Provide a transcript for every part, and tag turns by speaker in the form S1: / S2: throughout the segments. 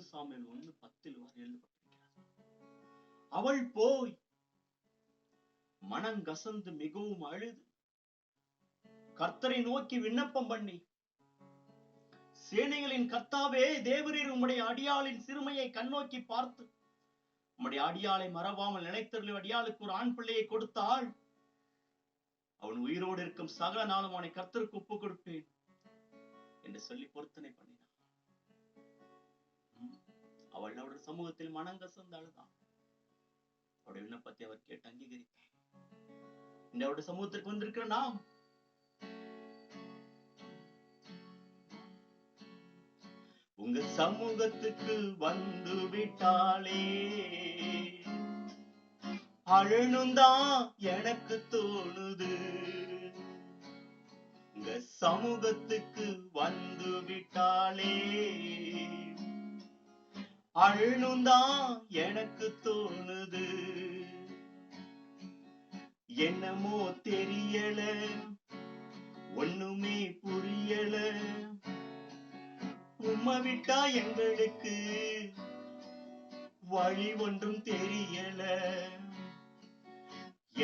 S1: 1 Samuel 1:10 எழுதப்பட்டிருக்கிறது. அவள் போய் மனங்கசந்து மிகவும் அழுது கர்த்தரை நோக்கி விண்ணப்பம் பண்ணி, சேனைகளின் கர்த்தாவே, தேவரீர் உம்முடைய அடியாளின் சிறுமையை கண்ணோக்கி பார்த்து உம்முடைய அடியாளை மறவாமல் நினைத்தருளி அடியாளுக்கு ஒரு ஆண் பிள்ளையை கொடுத்தாள். அவன் உயிரோடு இருக்கும் சகல நாளும் அவனை கர்த்தருக்கு ஒப்பு கொடுப்பேன் என்று சொல்லி பொருத்தனை பண்ணினான். அவள் அவருடைய சமூகத்தில் மனங்கசந்து அழுதான். அவருடைய விண்ணப்பத்தை அவர் கேட்டு அங்கீகரித்தார். இந்த அவருடைய சமூகத்திற்கு வந்திருக்கிற நாம் உங்க சமூகத்துக்கு வந்து விட்டாலே அழணும் தான் எனக்கு தோணுது. உங்க சமூகத்துக்கு வந்து விட்டாலே அழணும் தான் எனக்கு தோணுது. என்னமோ தெரியல, ஒண்ணுமே புரியல, உம்மை விட்டா எங்களுக்கு வழி ஒன்றும் தெரியல.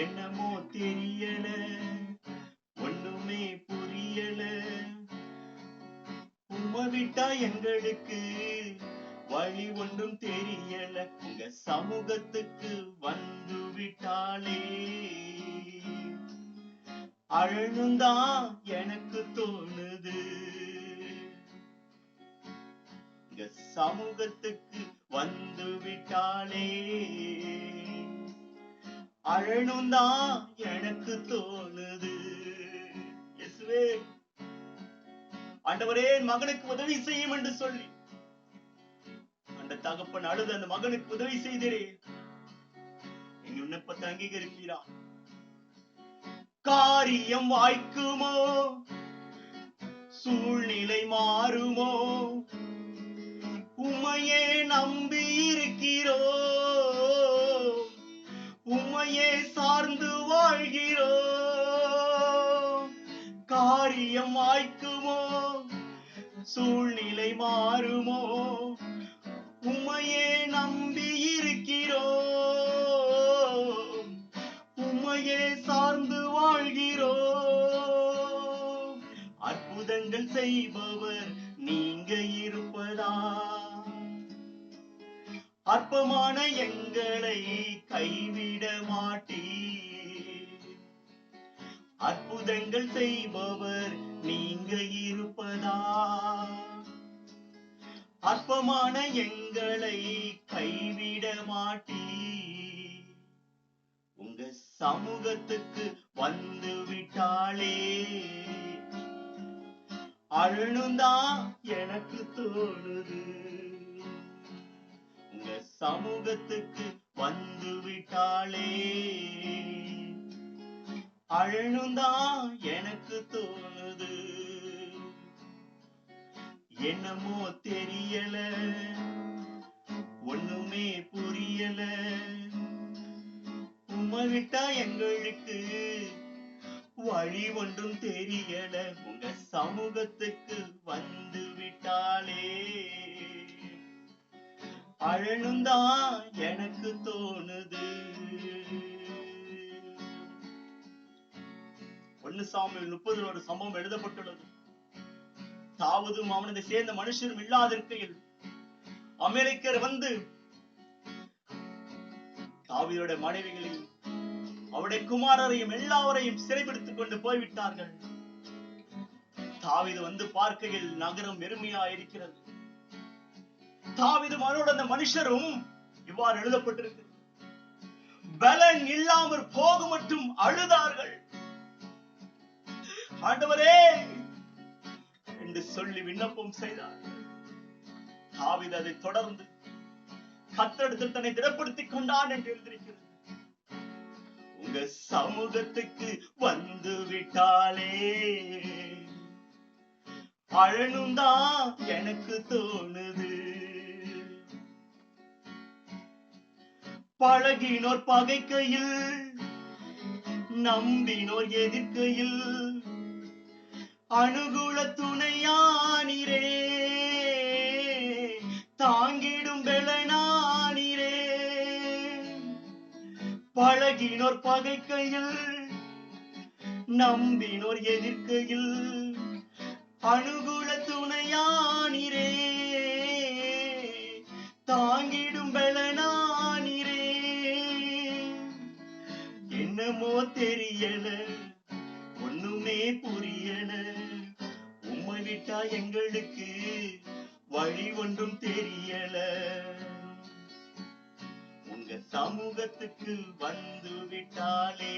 S1: என்னமோ தெரியல, ஒண்ணுமே புரியல, உம்மை விட்டா எங்களுக்கு வழி ஒன்றும் தெரியல. உங்க சமூகத்துக்கு வந்து விட்டாலே அழணும் தான் எனக்கு தோணுது. உங்க சமூகத்துக்கு வந்து விட்டாலே அழணும் தான் எனக்கு தோணுது. இயேசுவே, ஆண்டவரே, மகனுக்கு உதவி செய்யும் என்று சொல்லி அந்த தகப்பன் அழுது அந்த மகனுக்கு உதவி செய்தே எங்க விண்ணப்பத்தை அங்கீகரிப்பீரா? காரியம் வாய்க்குமோ, சூழ்நிலை மாறுமோ, உம்மையே நம்பி இருக்கிறோ, உம்மையே சார்ந்து வாழ்கிறோ. காரியம் வாய்க்குமோ, சூழ்நிலை மாறுமோ, உம்மையே நம்பி இருக்கிறோ, உம்மையே சார்ந்து வாழ்கிறோ. அற்புதங்கள் செய்பவர் நீங்க இருப்பதா, அற்பமான எங்களை கைவிட மாட்டீர். அற்புதங்கள் செய்பவர் நீங்க இருப்பதா, அற்பமான எங்களை கைவிட மாட்டீர். உங்க சமூகத்துக்கு வந்து விட்டாலே அழணும் தான் எனக்கு தோணுது. உங்க சமூகத்துக்கு வந்து விட்டாலே அழணும் தான் எனக்கு தோணுது. என்னமோ தெரியல, ஒண்ணுமே புரியல, உம்மை விட்டா எங்களுக்கு வழி ஒன்றும் தெரியல. உங்க சமூகத்துக்கு வந்து விட்டாலே அழணும் தான் எனக்கு தோணுது. 1 சாமுவேல் 30 ஒரு சம்பவம் எழுதப்பட்டுள்ளது. தாவீதும் அவனதை சேர்ந்த மனுஷரும் இல்லாதிருக்கையில் அமெரிக்கர் வந்து தாவீதுடைய மனைவிகளையும் அவருடைய குமாரரையும் எல்லாவரையும் சிறைபிடித்துக் கொண்டு போய்விட்டார்கள். தாவீது வந்து பார்க்கையில் நகரம் வெறுமையா இருக்கிறது. தாவீதும் அவனோடு அந்த மனுஷரும் இவ்வாறு எழுதப்பட்டிருக்கு, பலன் இல்லாமற் போக மட்டும் அழுதார்கள். ஆண்டவரே என்று சொல்லி விண்ணப்பம் செய்தார்கள். தாவீது அதை தொடர்ந்து கர்த்தரிடத்தில் தன்னை திடப்படுத்திக் கொண்டான் என்று எழுதியிருக்கிறது. உங்க சமூகத்துக்கு வந்து விட்டாலே அழணும் தான் எனக்கு தோணுது. பழகினோர் பகைக்கையில், நம்பினோர் எதிர்க்கையில் அனுகூல துணையானிரே, தாங்கி தாக்கினோர் பகைக்கையில், நம்பினோர் எதிர்க்கையில் அனுகூல துணையானிரே, தாங்கிடும் பலனானிரே. என்னமோ தெரியல, ஒண்ணுமே புரியல, உம்மை விட்டா எங்களுக்கு வழி ஒன்றும் தெரியல. உங்க சமூகத்துக்கு வந்து விட்டாலே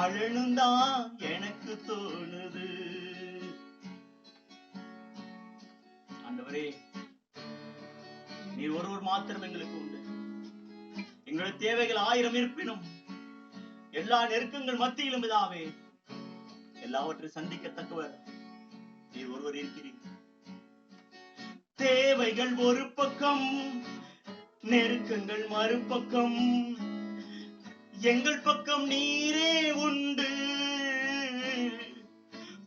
S1: அழனும்தான் எனக்கு தோணுது. ஆண்டவரே, நீர் ஒருவர் மாத்திரம் எங்களுக்கு உண்டு. எங்களுடைய தேவைகள் 1000 இருப்பினும், எல்லா நெருக்கங்கள் மத்தியிலும் இதாவே எல்லாவற்றையும் சந்திக்கத்தக்கவர் நீர் ஒருவர் இருக்கிறீர். தேவைகள் ஒரு பக்கம், நெருக்கங்கள் மறுபக்கம், எங்கள் பக்கம் நீரே உண்டு,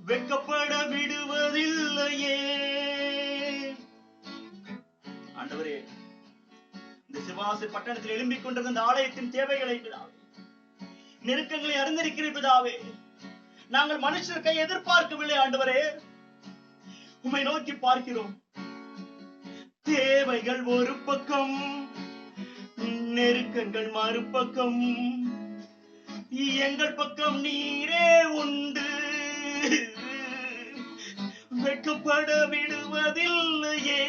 S1: வெட்கப்பட விடுவதில்லையே. ஆண்டவரே, இந்த சிவாசி பட்டணத்தில் எழும்பிக் கொண்டிருந்த இந்த ஆலயத்தின் தேவைகளை பிதாவே, நெருக்கங்களை அறிந்திருக்கிற பிதாவே, நாங்கள் மனுஷர் கை எதிர்பார்க்கவில்லை ஆண்டவரே, உம்மை நோக்கி பார்க்கிறோம். தேவைகள் ஒரு பக்கம், நெருக்கங்கள் மறுபக்கம், எங்கள் பக்கம் நீரே உண்டு, வெட்கப்பட விடுவதில்லையே.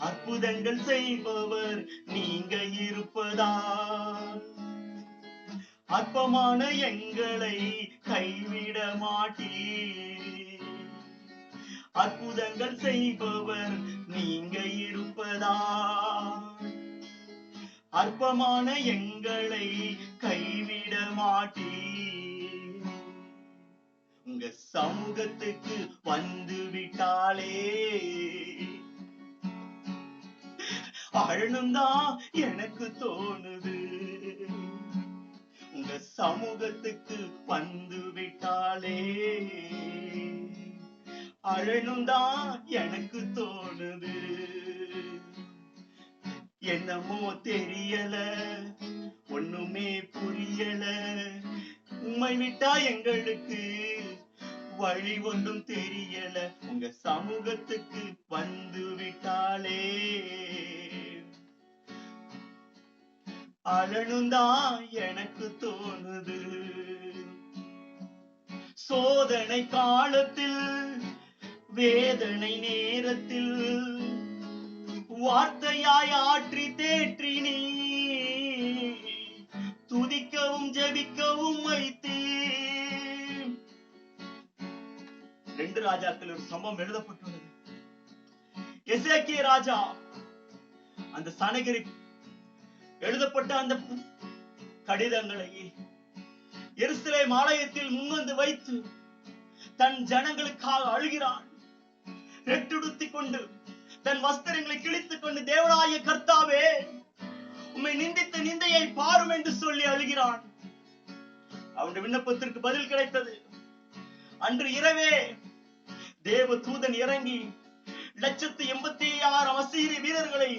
S1: அற்புதங்கள் செய்பவர் நீங்க இருப்பதா, அற்பமான எங்களை கைவிட மாட்டீர். அற்புதங்கள் செய்பவர் நீங்க இருப்பதா, அற்பமான எங்களை கைவிட மாட்டீர். உங்க சமூகத்துக்கு வந்து விட்டாலே அழனும்தான் எனக்கு தோணுது. உங்க சமூகத்துக்கு வந்து விட்டாலே அழனும்தான் எனக்கு தோணுது. என்னமோ தெரியல, ஒண்ணுமே புரியல, உம்மை விட்டா எங்களுக்கு வழி ஒன்றும் தெரியல. உங்க சமூகத்துக்கு வந்து விட்டாலே அழனும்தான் எனக்கு தோணுது. சோதனை காலத்தில், வேதனை நேரத்தில் வார்த்தையாய் ஆற்றி தேற்றி நீ துதிக்கவும் ஜெபிக்கவும் வைத்தீ. 2 ராஜாக்கள் ஒரு சம்பவம் எழுதப்பட்டுள்ளது. எசேக்கியா ராஜா அந்த சனகிரி எழுதப்பட்ட அந்த கடிதங்களை எருசலேம் ஆலயத்தில் முன்வந்து வைத்து தன் ஜனங்களுக்காக அழுகிறான். ரெட்டுடுத்திக் கொண்டு தன் வஸ்திரங்களை கிழித்துக் கொண்டு, தேவனாய கர்த்தாவே, உம்மை நிந்தித்த நிந்தையை பாரும் என்று சொல்லி அழுகிறான். அவனுடைய விண்ணப்பத்திற்கு பதில் கிடைத்தது. அன்று இரவே தேவ தூதன் இறங்கி 186,000 அசீரிய வீரர்களை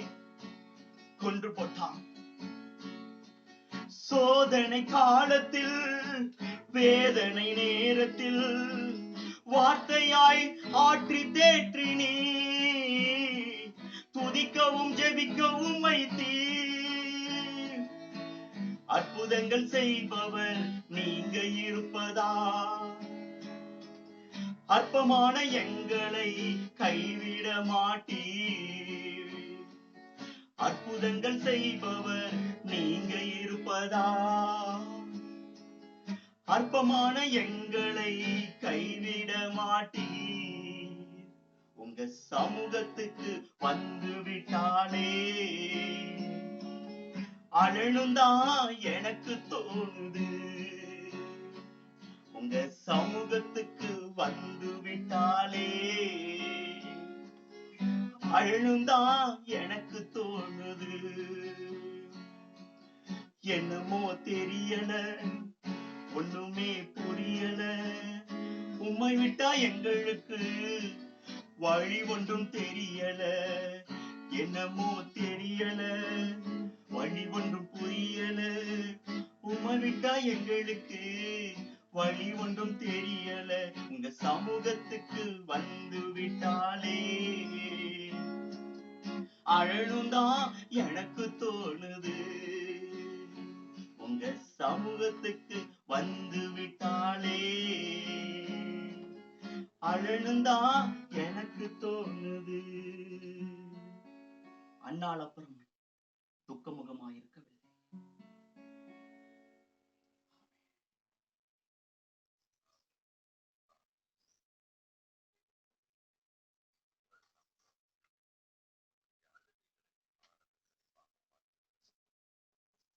S1: கொன்று போட்டான். சோதனை காலத்தில், வேதனை நேரத்தில் வார்த்தையாய் ஆற்றி தேற்றி நீ துதிக்கவும் ஜெபிக்கவும் வைத்தீ. அற்புதங்கள் செய்பவர் நீங்க இருப்பதா, அற்பமான எங்களை கைவிட மாட்டீர். அற்புதங்கள் செய்பவர் நீங்க இருப்பதா, அற்பமான எங்களை கைவிட மாட்டீர். உங்க சமூகத்துக்கு வந்து விட்டாலே அழனும்தான் எனக்கு தோணுது. உங்க சமூகத்துக்கு வந்து விட்டாலே அழனும்தான் எனக்கு தோணுது. என்னமோ தெரியல, ஒண்ணுமே புரியல, உம்மை விட்டா எங்களுக்கு வழி ஒன்றும் தெரியல. என்னமோ தெரியல, வழி ஒன்றும் புரியல, உம்மை விட்டா எங்களுக்கு வழி ஒன்றும் தெரியல, உங்க சமூகத்துக்கு வந்து விட்டாலே அழணும் தான் எனக்கு தோணுது, உங்க சமூகத்துக்கு வந்து விட்டாலே அழணும் தான் எனக்கு தோணுது. அன்னாள் அப்புறம்